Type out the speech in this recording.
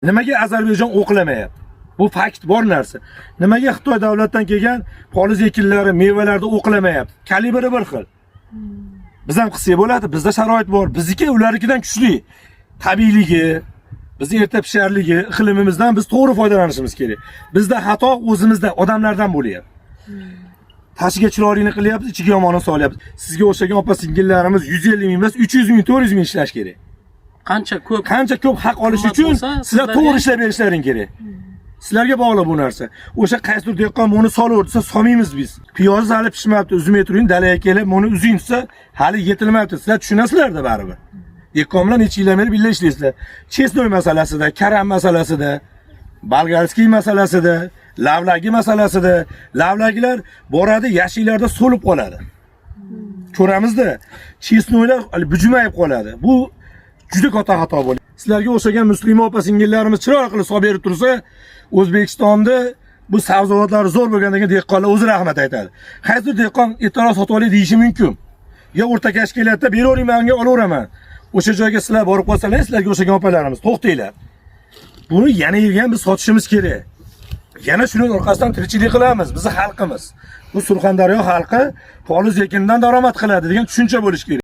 Nimaga Ozarbayjon o'qilamayapti? Bu fakt bor narsa. Nimaga Xitoy davlatdan kelgan poliz ekinlari, mevalarda o'qilamayapti? Kalibri bir xil. Biz ham qilsak bo'ladi, bizda sharoit bor. Bizniki ularnikidan kuchli. Tabiiyligi, bizni erta pisharligi, iqlimimizdan biz to'g'ri foydalanishimiz kerak. Bizda xato o'zimizda, odamlardan bo'lyapti. Tashiga chiroyli qilyapmiz, ichiga yomonini solyapmiz. Sizga o'xshagan opa-singillarimiz 150 ming emas, 300 ming, 400 ming ishlash kerak. Qancha ko'p haq olish uchun sizlar to'g'ri ishlab berishlaring kerak. Sizlarga bog'liq bu narsa. O'sha qaysidir dehqon buni solaver desa, solmaymiz biz. Piyoz hali pishmabdi, uzmay turing, dalaga kelib, buni uzing desa, hali yetilmabdi. Sizlar tushunasizlar-da baribir. Dehqon bilan necha yildan beri birga ishlaysizlar. Chesnoy masalasida, karam masalasida, bolgarskiy masalasida, lavlagi masalasida, lavlagilar boradi, yashiklarda so'lib qoladi. Ko'ramizda, chesnoylar bujumayib qoladi. Bu juda katta xato bo'ldi. Sizlarga o'xshagan musulmon opa-singillarimiz chiroyli qilib hisob berib tursa, O'zbekistonda bu sabzavotlari zo'r bo'lgandan dehqonlar o'zi rahmat aytadi. Qaysi dehqon ertaroq sotib olay deyishi mumkin. Yo o'rtakash kelyapti, beravering, menga olaveraman. O'sha joyga sizlar borib qolsalar, sizlarga o'xshagan opalarimiz to'xtanglar. Buni yana yilgan biz sotishimiz kerak. Yana shuning orqasidan tirikchilik qilamiz, bizning xalqimiz. Bu Surxondaryo xalqi poliz ekindan daromad qiladi degan tushuncha bo'lish kerak.